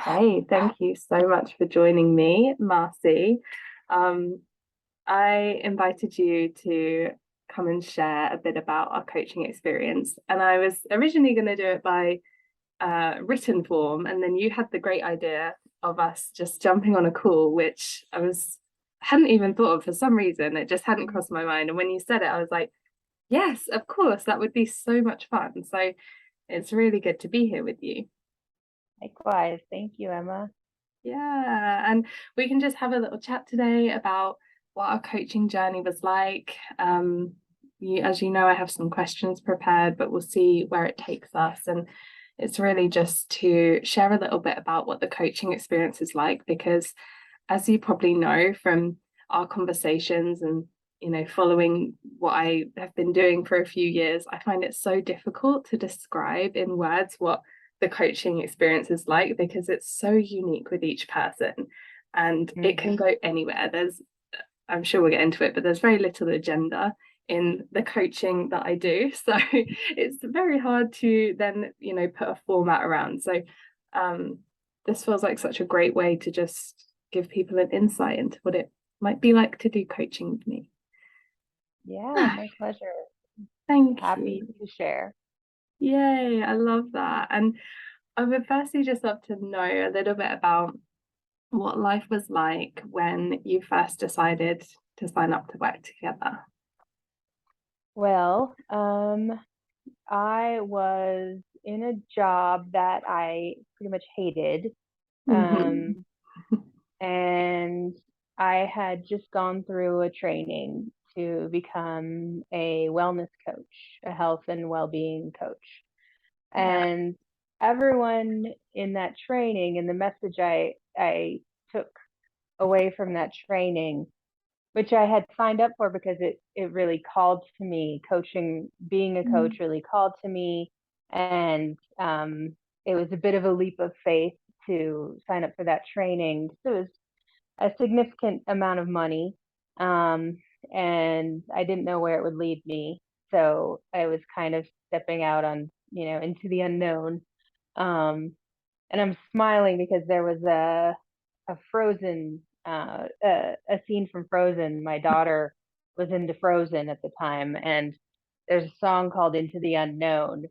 Okay, thank you so much for joining me, Marcy. Um, I invited you to come and share a bit about our coaching experience, and I was originally going to do it by written form, and then you had the great idea of us just jumping on a call, which hadn't even thought of for some reason. It just hadn't crossed my mind, and when you said it, I was like, yes, of course, that would be so much fun. So it's really good to be here with you. Likewise. Thank you, Emma. Yeah, and we can just have a little chat today about what our coaching journey was like. As you know, I have some questions prepared, but we'll see where it takes us. And it's really just to share a little bit about what the coaching experience is like, because as you probably know from our conversations and following what I have been doing for a few years, I find it so difficult to describe in words what the coaching experience is like, because it's so unique with each person and it can go anywhere. I'm sure we'll get into it, but there's very little agenda in the coaching that I do. So it's very hard to then, put a format around. So this feels like such a great way to just give people an insight into what it might be like to do coaching with me. Yeah, my pleasure. Thank Happy you. to share. Yay, I love that. And I would firstly just love to know a little bit about what life was like when you first decided to sign up to work together. Well, I was in a job that I pretty much hated. Mhm. Um, and I had just gone through a training to become a wellness coach, a health and well-being coach. Yeah. And everyone in that training and the message I took away from that training, which I had signed up for because it really called to me. Coaching, being a coach, really called to me, and it was a bit of a leap of faith to sign up for that training. So it was a significant amount of money, um, and I didn't know where it would lead me. So I was kind of stepping out on into the unknown. And I'm smiling because there was a Frozen a scene from Frozen. My daughter was into Frozen at the time, and there's a song called Into the Unknown,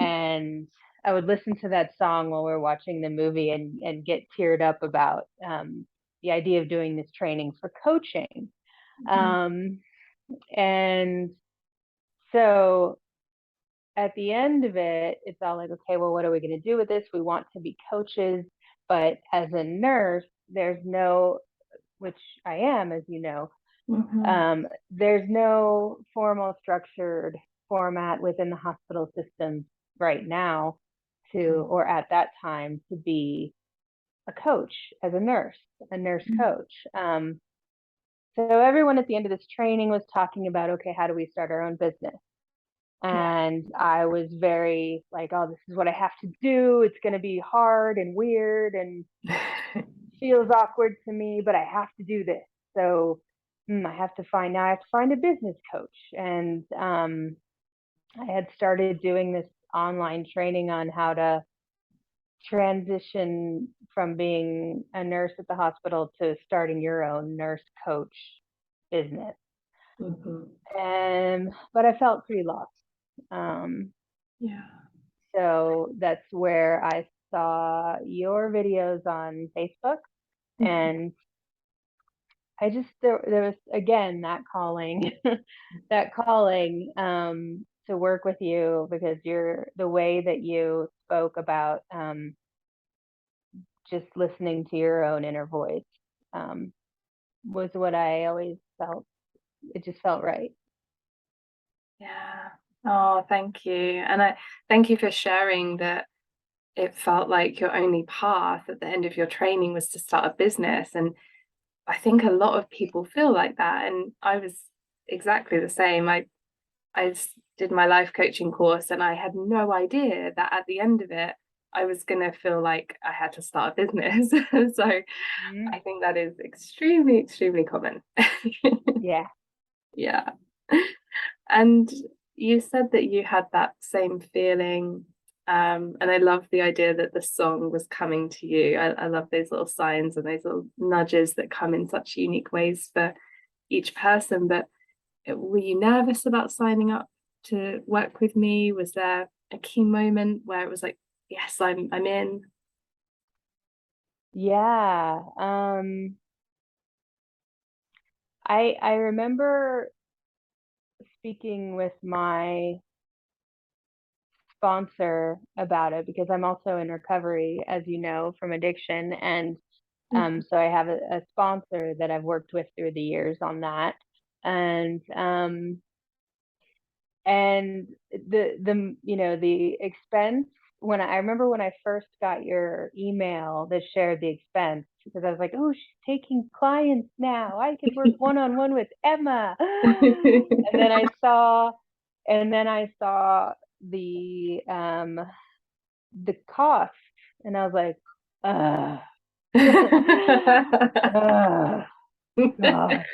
and I would listen to that song while we are watching the movie and get teared up about the idea of doing this training for coaching. Um, and so at the end of it, it's all like, okay, well, what are we going to do with this? We want to be coaches, but as a nurse, there's no, which I am, as you know, Mhm. there's no formal structured format within the hospital system right now to, or at that time, to be a coach as a nurse coach. So everyone at the end of this training was talking about, okay, how do we start our own business? Yeah. And I was very like, oh, this is what I have to do. It's going to be hard and weird and feels awkward to me, but I have to do this. So I have to find a business coach. And I had started doing this online training on how to transition from being a nurse at the hospital to starting your own nurse coach business. Mhm. But I felt pretty lost. Um, Yeah. so that's where I saw your videos on Facebook, Mhm. and I just there was again that calling, that calling to work with you because you're the way that you spoke about just listening to your own inner voice um, was what I always felt. It just felt right. Yeah. Oh, thank you. And I thank you for sharing that it felt like your only path at the end of your training was to start a business. And I think a lot of people feel like that. And I was exactly the same. I did my life coaching course and I had no idea that at the end of it, I was going to feel like I had to start a business. So Mhm. I think that is extremely, extremely common. Yeah. Yeah. And you said that you had that same feeling And I love the idea that the song was coming to you. I love those little signs and those little nudges that come in such unique ways for each person. But were you nervous about signing up to work with me? Was there a key moment where it was like, yes, I'm in? Yeah. I remember speaking with my sponsor about it because I'm also in recovery, as you know, from addiction. And Mhm. so I have a sponsor that I've worked with through the years on that. And the expense, I remember when I first got your email that shared the expense, because I was like, oh, she's taking clients now. I could work one-on-one with Emma. And then I saw the cost, and I was like, uh, God.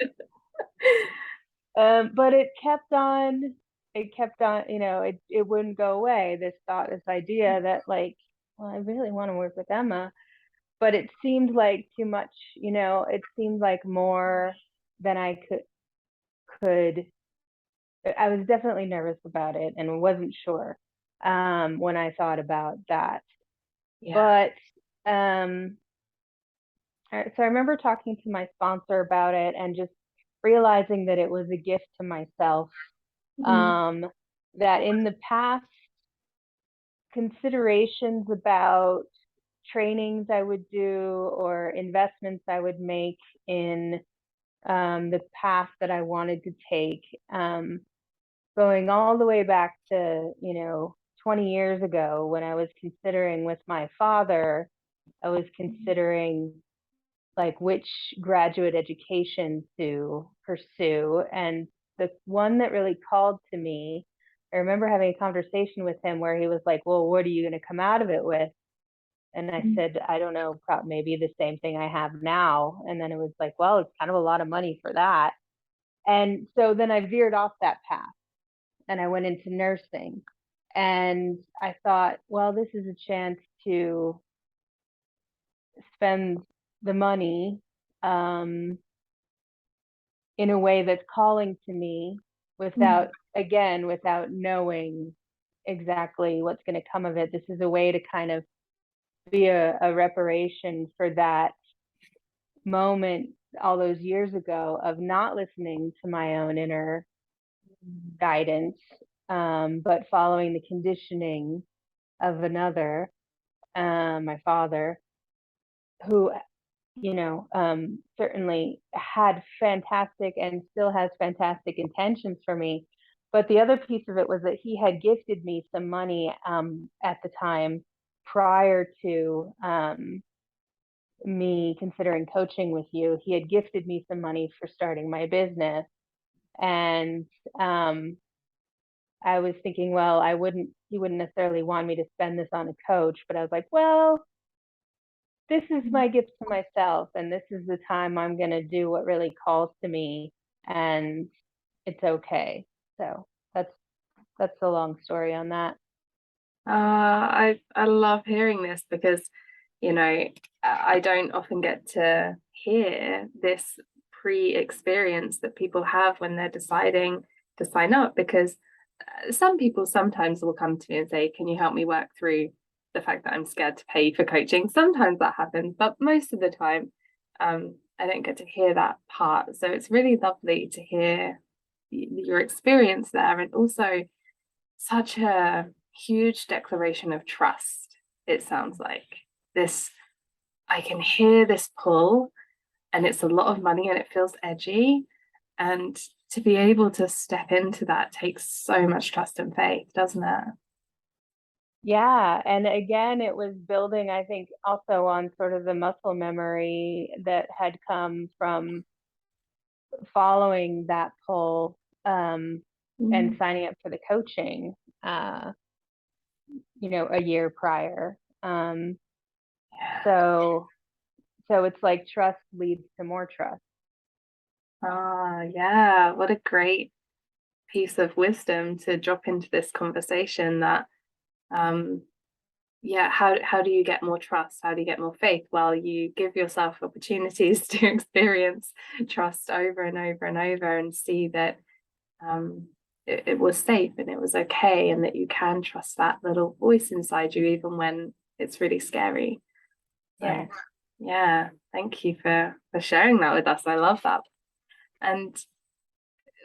But it kept on, it wouldn't go away. This idea that, like, well, I really want to work with Emma, but it seemed like too much, it seemed like more than I could. I was definitely nervous about it and wasn't sure when I thought about that. Yeah. But um, so I remember talking to my sponsor about it and just realizing that it was a gift to myself. Mm. Um, that in the past, considerations about trainings I would do or investments I would make in the path that I wanted to take, going all the way back to, 20 years ago when I was considering with my father, I was considering like which graduate education to pursue. And the one that really called to me, I remember having a conversation with him where he was like, well, what are you going to come out of it with? And I Mm. said, I don't know, maybe the same thing I have now. And then it was like, well, it's kind of a lot of money for that. And so then I veered off that path and I went into nursing. And I thought, well, this is a chance to spend the money um, in a way that's calling to me Mm. without knowing exactly what's going to come of it. This is a way to kind of be a reparation for that moment all those years ago of not listening to my own inner guidance, but following the conditioning of another, my father, who certainly had fantastic and still has fantastic intentions for me. But the other piece of it was that he had gifted me some money at the time prior to me considering coaching with you. He had gifted me some money for starting my business. And um, I was thinking, well, he wouldn't necessarily want me to spend this on a coach, but I was like, well, this is my gift to myself, and this is the time I'm going to do what really calls to me, and it's okay. So that's that's the long story on that. I love hearing this because, you know, I don't often get to hear this pre-experience that people have when they're deciding to sign up, because some people sometimes will come to me and say, can you help me work through the fact that I'm scared to pay for coaching? Sometimes that happens, but most of the time, I don't get to hear that part. So it's really lovely to hear your experience there, and also such a huge declaration of trust. It sounds like this, I can hear this pull, and it's a lot of money and it feels edgy. And to be able to step into that takes so much trust and faith, doesn't it? Yeah, and again, it was building, I think, also on sort of the muscle memory that had come from following that pull and Mm. signing up for the coaching, uh, a year prior. Yeah. So so it's like trust leads to more trust. Ah, yeah. What a great piece of wisdom to drop into this conversation, that yeah, how do you get more trust? How do you get more faith? Well, you give yourself opportunities to experience trust over and over and over and see that um, it was safe and it was okay, and that you can trust that little voice inside you even when it's really scary. Yeah. So yeah, thank you for sharing that with us. I love that. And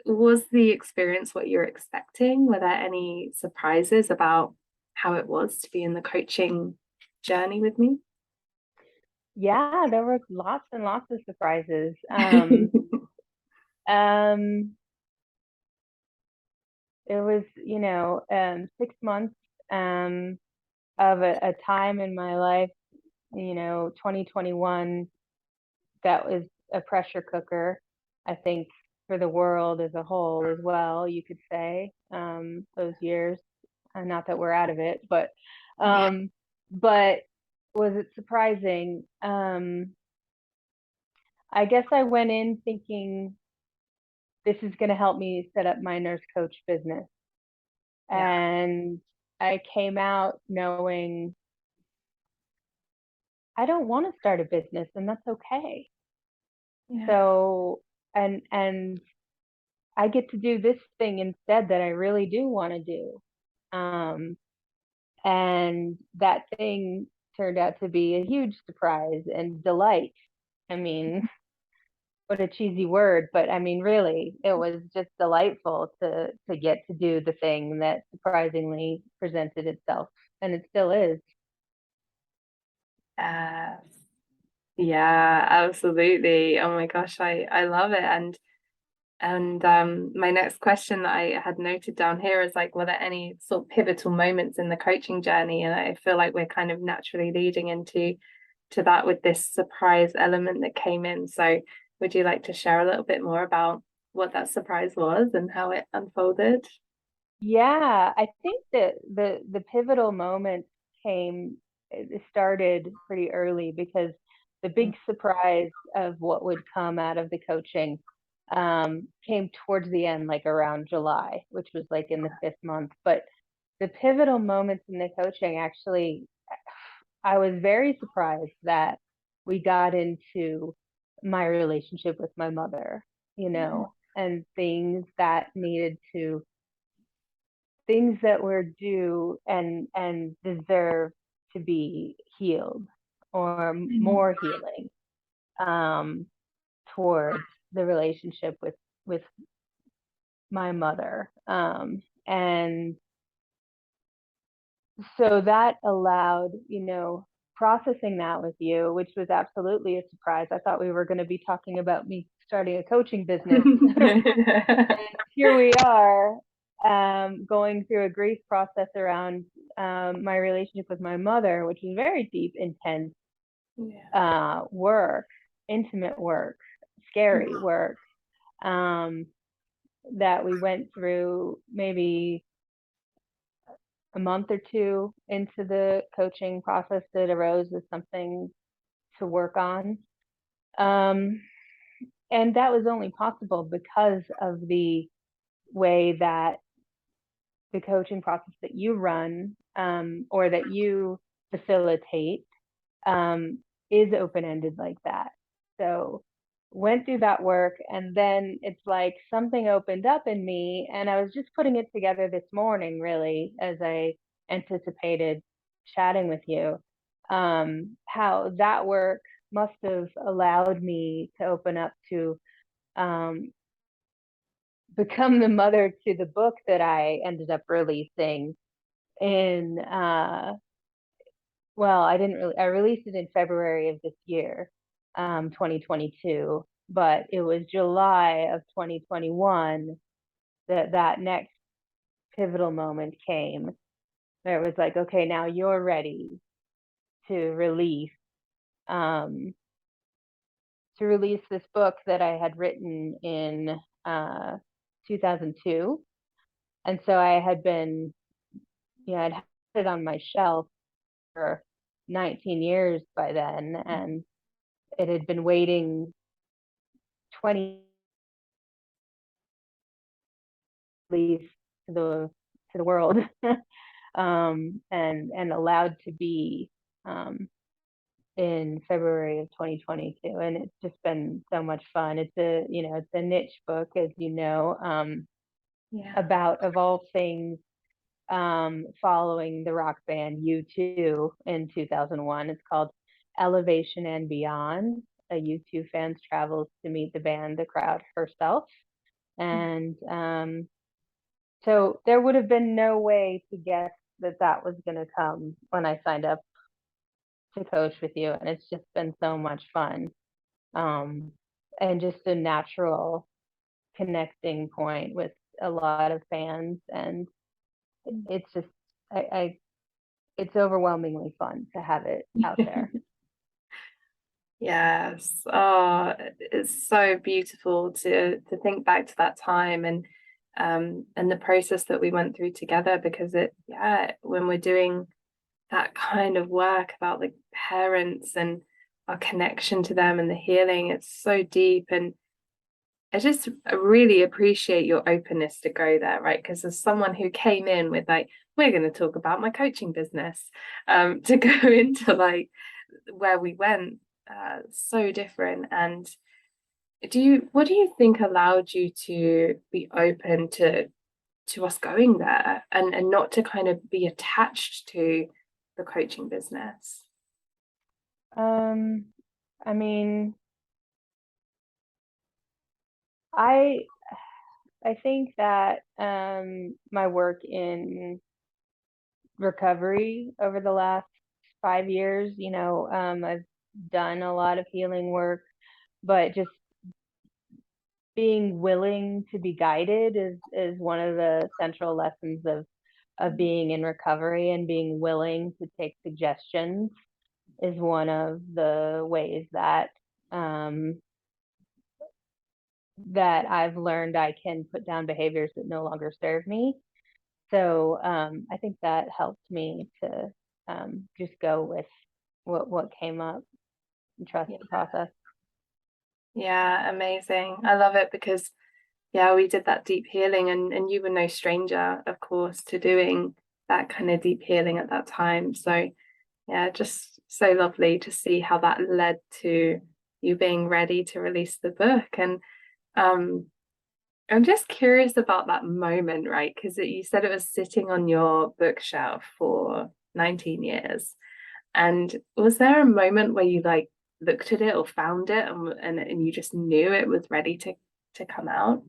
was the experience what you were expecting? Were there any surprises about how it was to be in the coaching journey with me? Yeah, there were lots and lots of surprises. Um, it was, 6 months of a time in my life, 2021, that was a pressure cooker, I think, for the world as a whole as well, you could say, those years. Not that we're out of it, Yeah. um, but was it surprising? I guess I went in thinking this is going to help me set up my nurse coach business. Yeah. And I came out knowing I don't want to start a business, and that's okay. Yeah. So, and I get to do this thing instead that I really do want to do. Um, and that thing turned out to be a huge surprise and delight. I mean, what a cheesy word, but I mean, really, it was just delightful to get to do the thing that surprisingly presented itself, and it still is. Uh, yeah, absolutely. Oh my gosh, I love it. And my next question that I had noted down here is like, were there any sort of pivotal moments in the coaching journey? And I feel like we're kind of naturally leading into to that with this surprise element that came in. So would you like to share a little bit more about what that surprise was and how it unfolded? Yeah, I think that the pivotal moment came, it started pretty early because the big surprise of what would come out of the coaching came towards the end, like around July, which was like in the 5th month. But the pivotal moments in the coaching actually, I was very surprised that we got into my relationship with my mother, and things that were due and deserve to be healed, or more healing, um, towards the relationship with my mother. And so that allowed, processing that with you, which was absolutely a surprise. I thought we were going to be talking about me starting a coaching business. Here we are, going through a grief process around my relationship with my mother, which is very deep, intense Yeah. work, intimate work, scary work, um, that we went through maybe a month or two into the coaching process that arose as something to work on. Um, and that was only possible because of the way that the coaching process that you run, or that you facilitate, um, is open ended like that. So went through that work, and then it's like something opened up in me, and I was just putting it together this morning, really, as I anticipated chatting with you. How that work must have allowed me to open up to, um, become the mother to the book that I ended up releasing in, well, I released it in February of this year, 2022, but it was July of 2021 that next pivotal moment came, where it was like, okay, now you're ready to release, um, this book that I had written in, 2002. And so I had been, I'd had it on my shelf for 19 years by then, and it had been waiting 20 leave to the world. and allowed to be in February of 2022, and it's just been so much fun. It's a niche book, as you know, Yeah. about, of all things, following the rock band U2 in 2001. It's called Elevation and Beyond. A U2 fan's travels to meet the band, the crowd herself. And so there would have been no way to guess that that was going to come when I signed up to coach with you. And it's just been so much fun. And just a natural connecting point with a lot of fans. And it's just, it's overwhelmingly fun to have it out there. Yes. Oh, it's so beautiful to think back to that time and the process that we went through together, because when we're doing that kind of work about the parents and our connection to them and the healing, it's so deep. And I really appreciate your openness to go there, right? Because as someone who came in with like, we're going to talk about my coaching business, to go into like where we went, so different. And what do you think allowed you to be open to us going there and not to kind of be attached to the coaching business? I mean, I I think that my work in recovery over the last 5 years, I've done a lot of healing work, but just being willing to be guided is one of the central lessons of being in recovery, and being willing to take suggestions is one of the ways that that I've learned I can put down behaviors that no longer serve me. So I think that helped me to just go with what came up and trust the process. Yeah, amazing. I love it because we did that deep healing, and you were no stranger, of course, to doing that kind of deep healing at that time. So yeah, just so lovely to see how that led to you being ready to release the book. And I'm just curious about that moment, right? Because you said it was sitting on your bookshelf for 19 years. And was there a moment where you like looked at it or found it and you just knew it was ready to come out?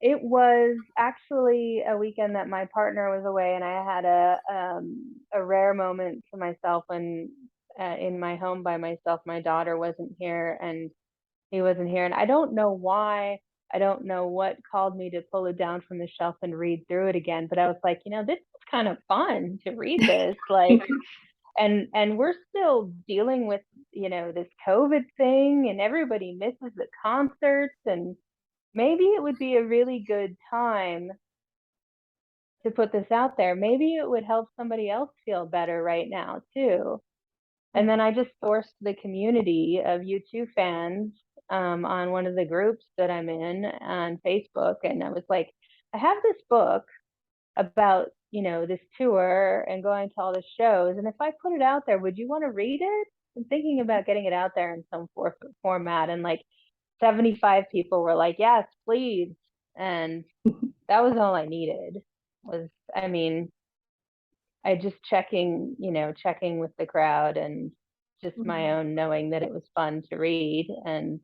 It was actually a weekend that my partner was away, and I had a rare moment to myself when in my home by myself. My daughter wasn't here, and he wasn't here, and I don't know why. I don't know what called me to pull it down from the shelf and read through it again. But I was like, this is kind of fun to read this, like. And we're still dealing with this COVID thing, and everybody misses the concerts, and maybe it would be a really good time to put this out there. Maybe it would help somebody else feel better right now too. And then I just sourced the community of U2 fans on one of the groups that I'm in on Facebook, and I was like, I have this book about this tour and going to all the shows, and if I put it out there, would you want to read it? I'm thinking about getting it out there in some format, and like 75 people were like, yes, please. And that was all I needed. I just checking with the crowd, and just my own knowing that it was fun to read, and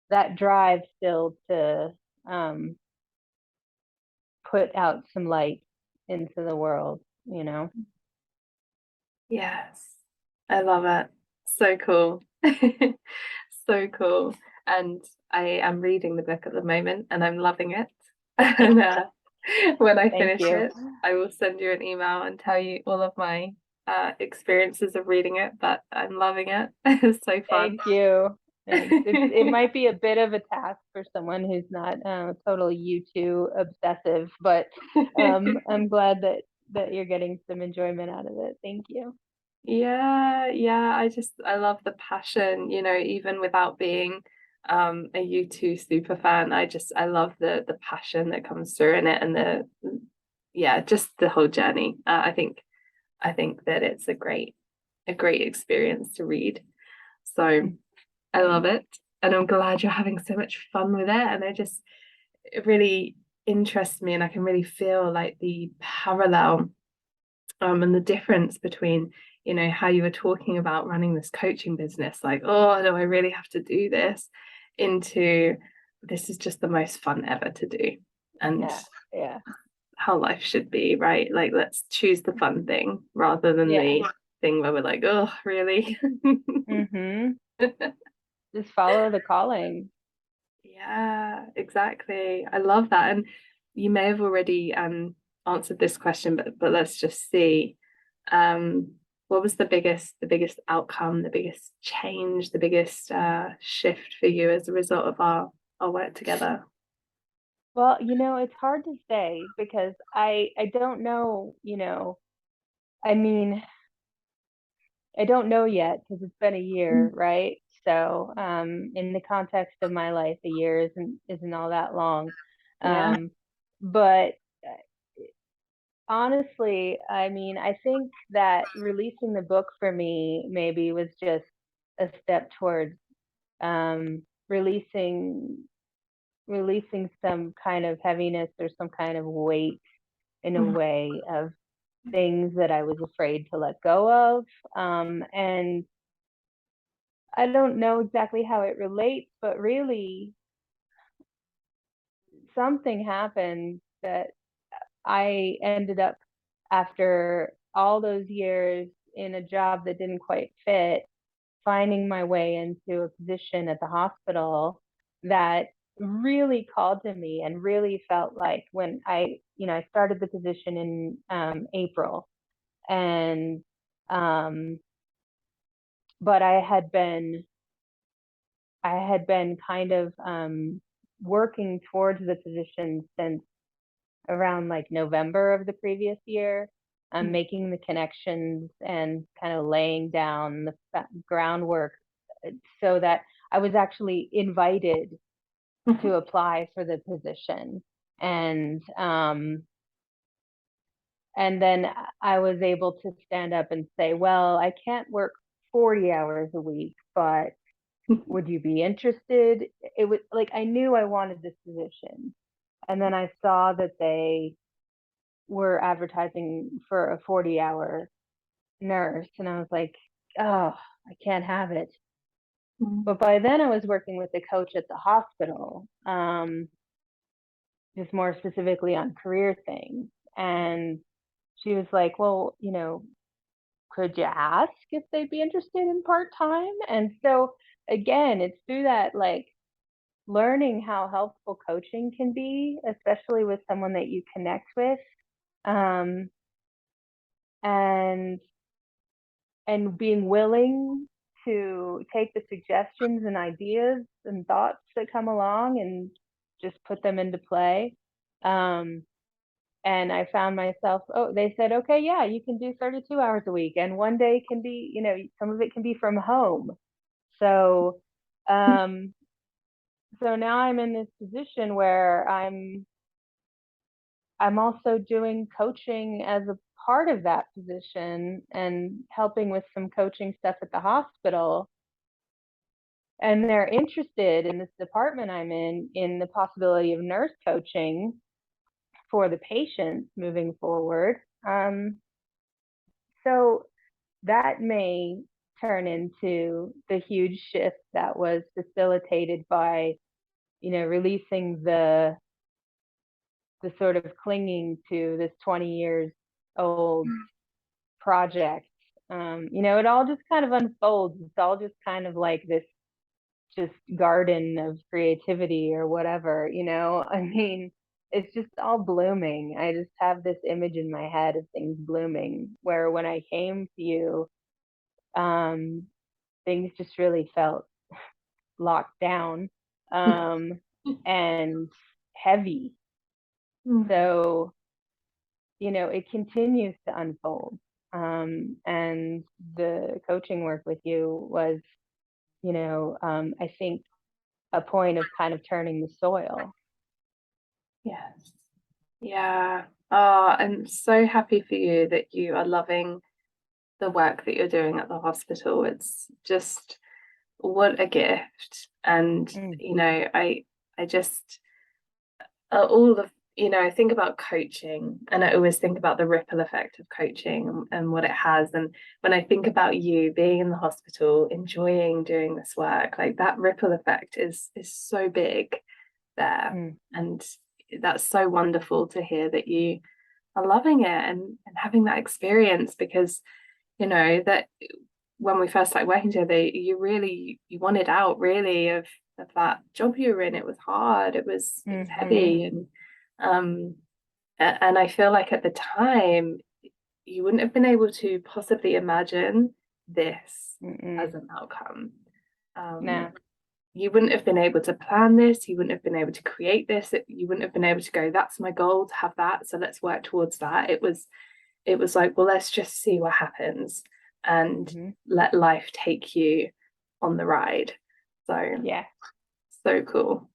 that drive still to put out some light into the world. Yes, I love it. So cool. So cool. And I am reading the book at the moment and I'm loving it. And when I Thank finish you. it, I will send you an email and tell you all of my experiences of reading it, but I'm loving it. It's so fun. Thank you. Thanks. It might be a bit of a task for someone who's not totally U2 obsessive, but I'm glad that you're getting some enjoyment out of it. Thank you. Yeah, I love the passion, even without being a U2 super fan. I love the passion that comes through in it, and yeah, just the whole journey. I think that it's a great experience to read. So I love Thanks. it. And I'm glad you're having so much fun with it. And it really interests me, and I can really feel like the parallel and the difference between, how you were talking about running this coaching business, like, oh, do I really have to do this, into this is just the most fun ever to do. And Yeah, yeah, how life should be, right? Like, let's choose the fun thing rather than yeah. the thing where we're like, oh, really? Mm-hmm. Just follow the calling. Yeah, exactly. I love that. And you may have already answered this question, but let's just see. Um, what was the biggest outcome, the biggest change, the biggest shift for you as a result of our work together? Well, it's hard to say because I don't know, I mean, I don't know yet because it's been a year, right? So, in the context of my life, a year isn't all that long. Yeah. But honestly, I mean, I think that releasing the book for me maybe was just a step towards um, releasing releasing some kind of heaviness or some kind of weight in a way of things that I was afraid to let go of. And I don't know exactly how it relates, but really something happened that I ended up, after all those years in a job that didn't quite fit, finding my way into a position at the hospital that really called to me and really felt like when I started the position in April, and um, but I had been kind of working towards the position since around like November of the previous year. Making the connections and kind of laying down the groundwork so that I was actually invited to apply for the position. And and then I was able to stand up and say, well, I can't work 40 hours a week, but would you be interested? It was like I knew I wanted this position. And then I saw that they were advertising for a 40-hour nurse. And I was like, oh, I can't have it. But by then I was working with a coach at the hospital, just more specifically on career things. And she was like, well, could you ask if they'd be interested in part time? And so again, it's through that, like, learning how helpful coaching can be, especially with someone that you connect with, um, and being willing to take the suggestions and ideas and thoughts that come along and just put them into play. Um, and I found myself, oh, they said, okay, yeah, you can do 32 hours a week, and one day can be, some of it can be from home. So, um, so now I'm in this position where I'm also doing coaching as a part of that position and helping with some coaching stuff at the hospital. And they're interested in this department I'm in the possibility of nurse coaching for the patients moving forward. So that may turn into the huge shift that was facilitated by, releasing the sort of clinging to this 20 years old project. It all just kind of unfolds. It's all just kind of like this just garden of creativity or whatever, I mean, it's just all blooming. I just have this image in my head of things blooming, where when I came to you, um, things just really felt locked down, and heavy. So, it continues to unfold. And the coaching work with you was, I think a point of kind of turning the soil. Yes. Yeah. Oh, I'm so happy for you that you are loving the work that you're doing at the hospital. It's just what a gift. And, Mm, I just all the I think about coaching, and I always think about the ripple effect of coaching and what it has. And when I think about you being in the hospital enjoying doing this work, like that ripple effect is so big there. mm, And that's so wonderful to hear that you are loving it and having that experience, because that when we first started working together, you wanted out really of that job you were in. It was hard, it was mm-hmm. heavy, um and I feel like at the time you wouldn't have been able to possibly imagine this Mm-mm. as an outcome. um No. you wouldn't have been able to plan this, you wouldn't have been able to create this, you wouldn't have been able to go, that's my goal, to have that, so let's work towards that. It was like, well, let's just see what happens and Mm-hmm. let life take you on the ride. So, Yeah. so cool.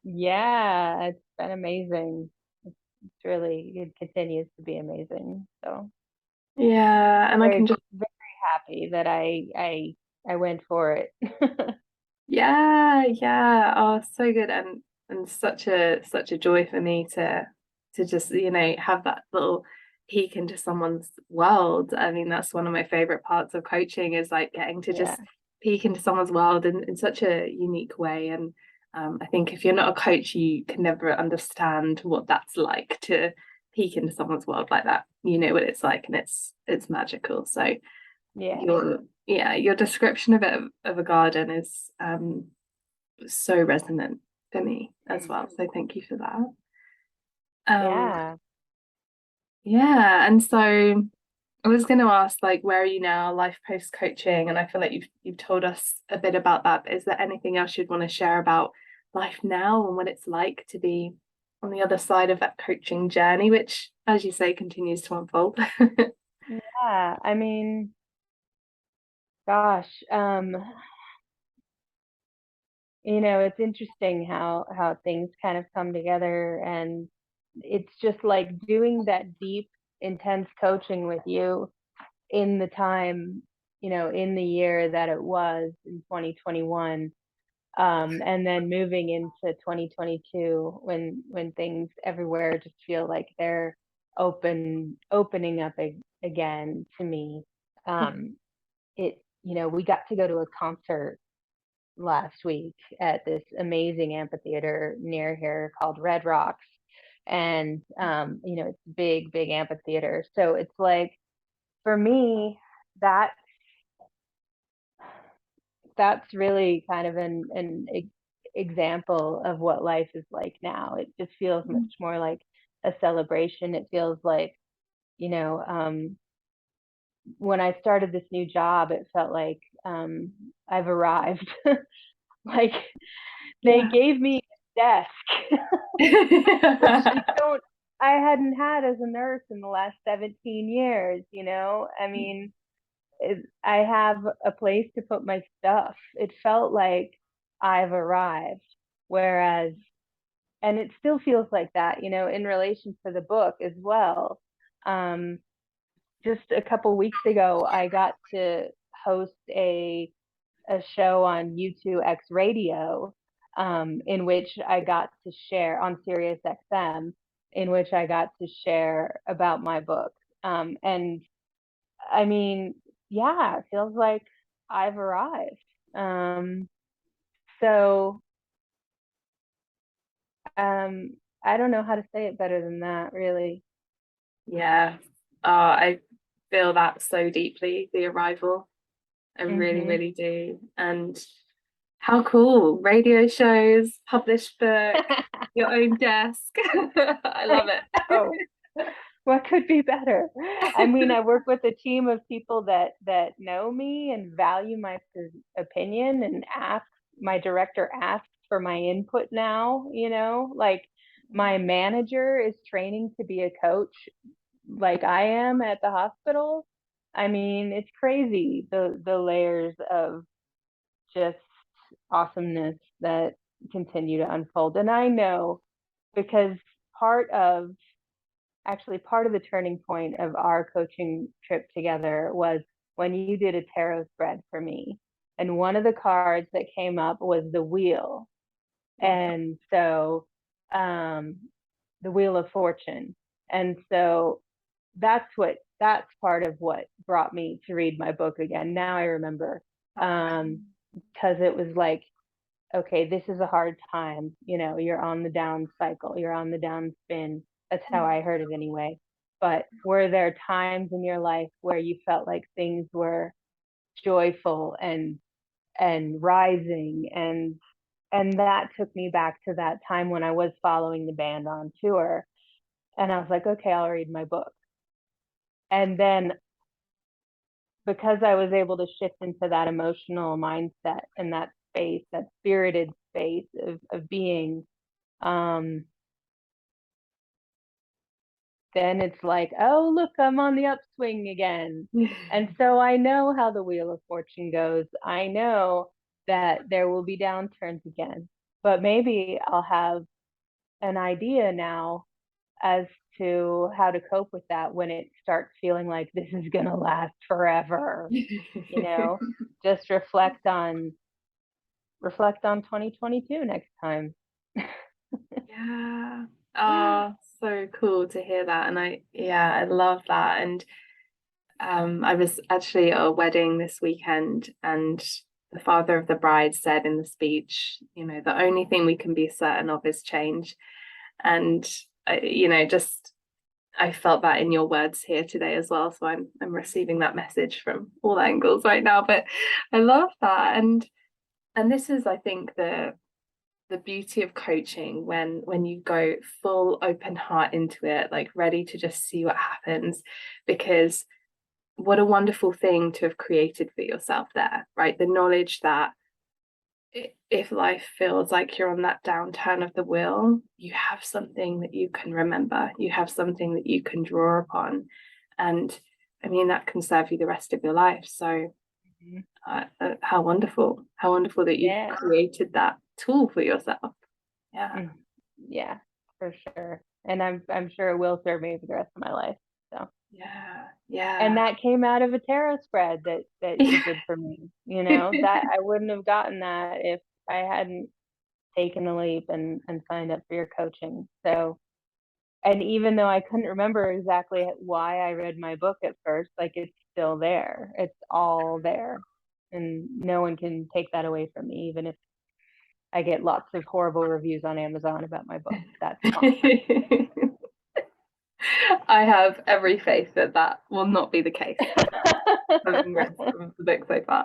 Yeah, it's been amazing. It's really, it continues to be amazing. So Yeah, and I can very, just, very happy that I went for it. yeah, yeah. Oh, so good, and such a joy for me to just, have that little peek into someone's world. I mean, that's one of my favorite parts of coaching, is like getting to Yeah. just peek into someone's world in such a unique way. And I think if you're not a coach, you can never understand what that's like to peek into someone's world like that. You know what it's like, and it's magical. So Yeah. your description of a garden is so resonant for me as Mm. well. So thank you for that. Um, Yeah. yeah, and so I was going to ask, like, where are you now, life post coaching? And I feel like you've told us a bit about that. But is there anything else you'd want to share about life now and what it's like to be on the other side of that coaching journey, which, as you say, continues to unfold? Yeah. I mean, gosh, it's interesting how things kind of come together, and it's just like doing that deep, intense coaching with you in the time, in the year that it was in 2021, and then moving into 2022 when things everywhere just feel like they're opening up again to me. Um, we got to go to a concert last week at this amazing amphitheater near here called Red Rocks. And it's a big, big amphitheater. So it's like, for me, that that's really kind of an example of what life is like now. It just feels much more like a celebration. It feels like, you know, um, when I started this new job, it felt like I've arrived. Like they Yeah. gave me a desk, which I hadn't had as a nurse in the last 17 years. I mean, I have a place to put my stuff. It felt like I've arrived. Whereas, and it still feels like that, in relation to the book as well. Um, just a couple weeks ago, I got to host a show on U2X Radio, in which I got to share on Sirius XM, in which I got to share about my book. And I mean, yeah, it feels like I've arrived. Um, so um, I don't know how to say it better than that, really. Yeah. I feel that so deeply, the arrival. I really, Hmm. really do. And how cool. Radio shows, published book, your own desk. I I love know. it. What could be better? I mean, I work with a team of people that know me and value my opinion, and my director asks for my input now, like my manager is training to be a coach like I am at the hospital. I mean, it's crazy, the layers of just awesomeness that continue to unfold. And I know, because part of actually part of the turning point of our coaching trip together was when you did a tarot spread for me. And one of the cards that came up was the wheel. And so the Wheel of Fortune. And so that's part of what brought me to read my book again. Now I remember, because it was like, okay, this is a hard time. You're on the down cycle, you're on the down spin. That's how I heard it anyway. But were there times in your life where you felt like things were joyful and rising, and that took me back to that time when I was following the band on tour, and I was like, okay, I'll read my book. And then because I was able to shift into that emotional mindset and that space, that spirited space of being, then it's like, oh, look, I'm on the upswing again. And so I know how the Wheel of Fortune goes. I know that there will be downturns again, but maybe I'll have an idea now as to how to cope with that when it starts feeling like this is going to last forever. Just reflect on 2022 next time. Yeah. Oh, so cool to hear that. And I love that. And I was actually at a wedding this weekend, and the father of the bride said in the speech, the only thing we can be certain of is change. And just I felt that in your words here today as well. So I'm receiving that message from all angles right now. But I love that. And this is, I think, the beauty of coaching when you go full open heart into it, like ready to just see what happens, because what a wonderful thing to have created for yourself there, right? The knowledge that if life feels like you're on that downturn of the wheel, you have something that you can remember, you have something that you can draw upon, and I mean that can serve you the rest of your life. So how wonderful that you've created that tool for yourself. Yeah, for sure. And I'm sure it will serve me for the rest of my life. So yeah. And that came out of a tarot spread that you did for me. That I wouldn't have gotten that if I hadn't taken the leap and signed up for your coaching. So, and even though I couldn't remember exactly why I read my book at first, like it's still there. It's all there. And no one can take that away from me, even if I get lots of horrible reviews on Amazon about my book. That's fine. I have every faith that that will not be the case. Having read some of the book so far.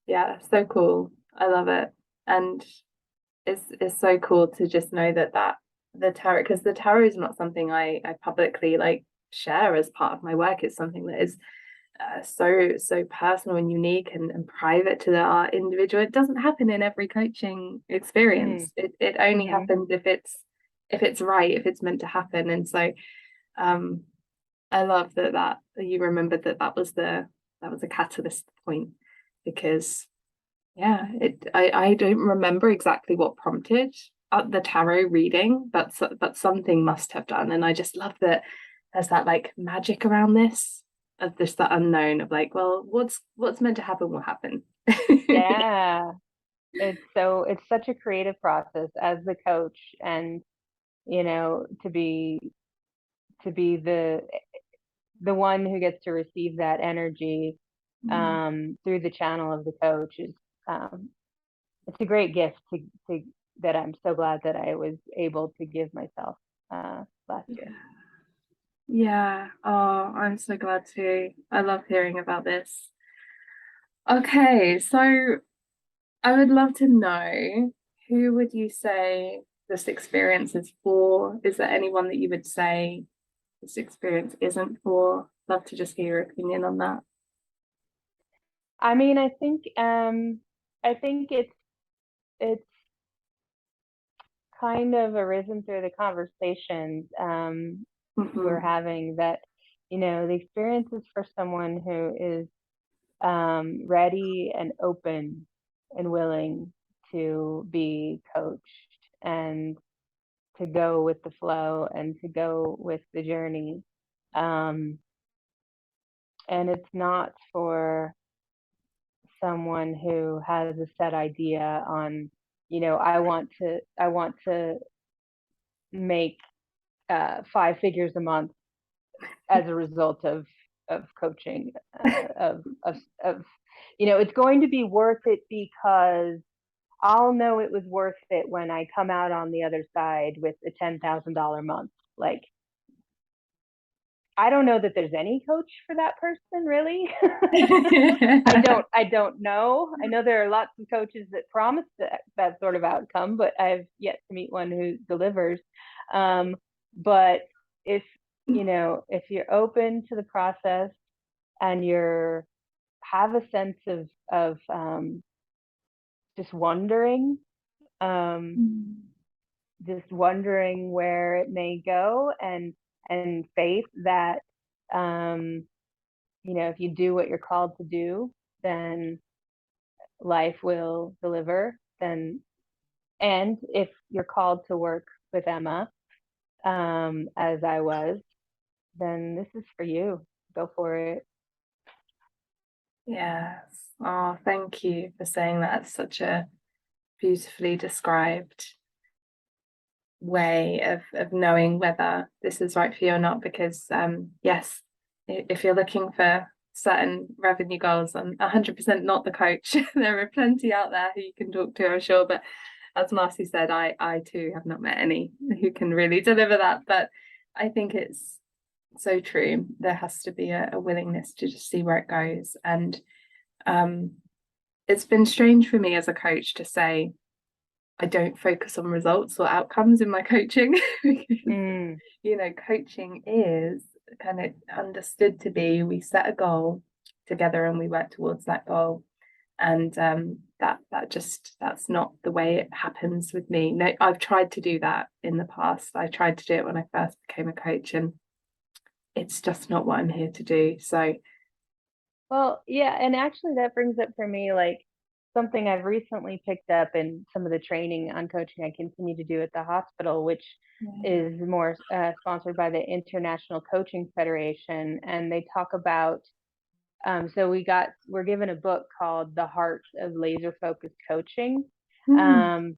Yeah, so cool. I love it. And it's so cool to just know that the tarot, because the tarot is not something I publicly like share as part of my work. It's something that is so personal and unique and private to our individual. It doesn't happen in every coaching experience. It only happens if it's right, if it's meant to happen. And so I love that you remembered that was a catalyst point, because I don't remember exactly what prompted the tarot reading, but something must have done. And I just love that there's that like magic around this, of this, that unknown of like, well, what's meant to happen will happen. Yeah, it's such a creative process as the coach, and to be the one who gets to receive that energy through the channel of the coach is it's a great gift to that I'm so glad that I was able to give myself last year. Yeah. Oh, I'm so glad too. I love hearing about this. Okay, so I would love to know, who would you say this experience is for? Is there anyone that you would say this experience isn't for? Love to just hear your opinion on that. I mean, I think it's kind of arisen through the conversations we're having, that the experience is for someone who is ready and open and willing to be coached, and to go with the flow and to go with the journey. And it's not for someone who has a set idea on, I want to make 5 figures a month as a result of coaching, of it's going to be worth it because I'll know it was worth it when I come out on the other side with a $10,000 month. Like, I don't know that there's any coach for that person, really. I don't know. I know there are lots of coaches that promise that sort of outcome, but I've yet to meet one who delivers. But if you're open to the process and have a sense of just wondering, where it may go, and faith that if you do what you're called to do, then life will deliver. And if you're called to work with Emma, as I was, then this is for you. Go for it. Yes. Oh, thank you for saying that. It's such a beautifully described way of knowing whether this is right for you or not, because yes, if you're looking for certain revenue goals, I'm 100% not the coach. There are plenty out there who you can talk to, I'm sure, but as Marcy said, I too have not met any who can really deliver that. But I think it's so true. There has to be a willingness to just see where it goes. And it's been strange for me as a coach to say I don't focus on results or outcomes in my coaching. Because, coaching is kind of understood to be, we set a goal together and we work towards that goal. And that's not the way it happens with me. No, I've tried to do that in the past. I tried to do it when I first became a coach, and it's just not what I'm here to do. So, well, yeah, and actually that brings up for me like something I've recently picked up in some of the training on coaching I continue to do at the hospital, which is more sponsored by the International Coaching Federation, and they talk about. So we're given a book called The Heart of Laser Focused Coaching, and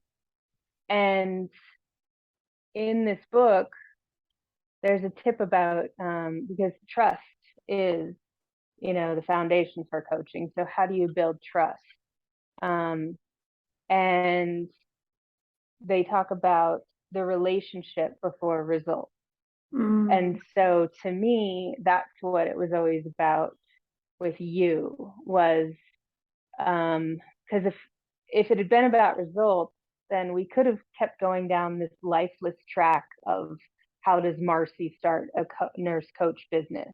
in this book, there's a tip about because trust is, the foundation for coaching. So how do you build trust? And they talk about the relationship before results. And so to me, that's what it was always about with you, was because if it had been about results, then we could have kept going down this lifeless track of how does Marcy start a nurse coach business,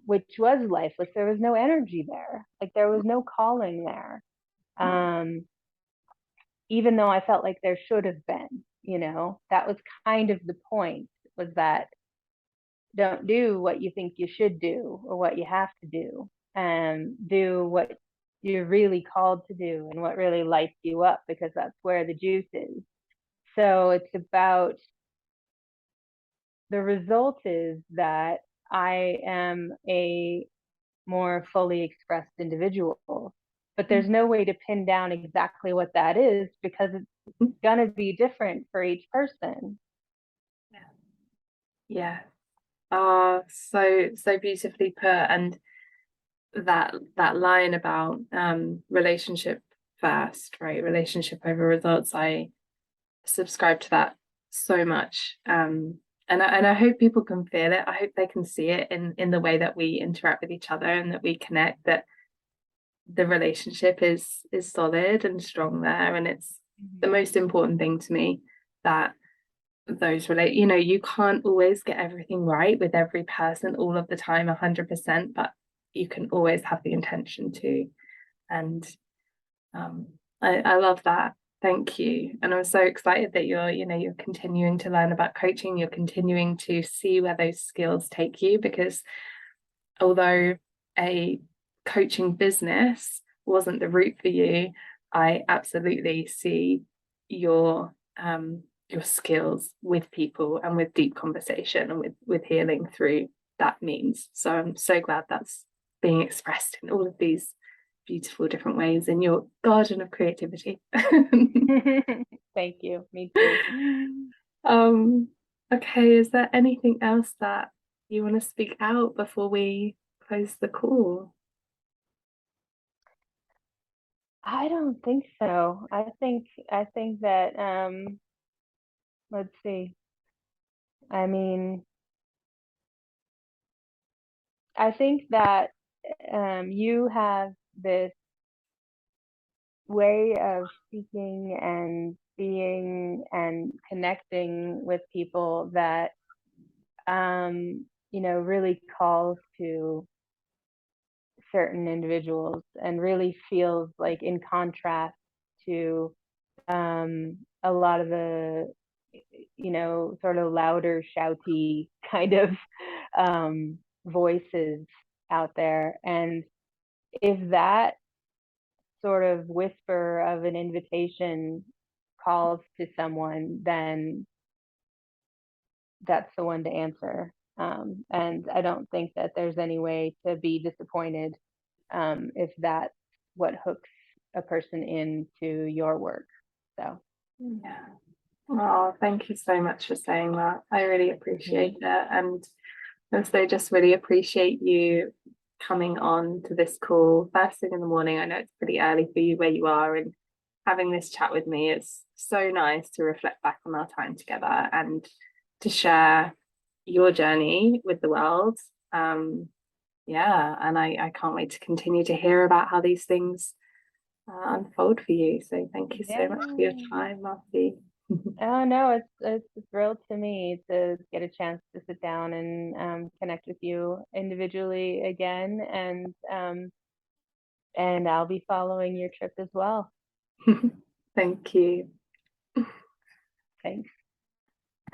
which was lifeless. There was no energy there. Like, there was no calling there. Even though I felt like there should have been, that was kind of the point, was that don't do what you think you should do or what you have to do, and do what you're really called to do and what really lights you up, because that's where the juice is. So it's about, the result is that I am a more fully expressed individual, but there's no way to pin down exactly what that is, because it's going to be different for each person. Yeah. So beautifully put. And that line about relationship first, right? Relationship over results. I subscribe to that so much. And I hope people can feel it. I hope they can see it in the way that we interact with each other, and that we connect, that the relationship is solid and strong there. And it's the most important thing to me, that those you can't always get everything right with every person all of the time 100%, but you can always have the intention to. And I love that. Thank you. And I'm so excited that you're continuing to learn about coaching. You're continuing to see where those skills take you, because although a coaching business wasn't the route for you, I absolutely see your your skills with people and with deep conversation and with healing through that means. So I'm so glad that's being expressed in all of these beautiful different ways in your garden of creativity. Thank you. Me too. um okay, is there anything else that you want to speak out before we close the call? I don't think so. I think that let's see. I mean, I think that you have this way of speaking and being and connecting with people that really calls to certain individuals and really feels like in contrast to a lot of the sort of louder shouty kind of voices out there. And if that sort of whisper of an invitation calls to someone, then that's the one to answer. And I don't think that there's any way to be disappointed if that's what hooks a person into your work. So, Yeah. Oh, thank you so much for saying that. I really appreciate it. And also just really appreciate you coming on to this call first thing in the morning. I know it's pretty early for you where you are, and having this chat with me. It's so nice to reflect back on our time together and to share your journey with the world. Yeah, and I can't wait to continue to hear about how these things unfold for you. So thank you so yeah. much for your time, Marcy. Oh no, it's a thrill to me to get a chance to sit down and connect with you individually again, and I'll be following your trip as well. Thank you. Thanks.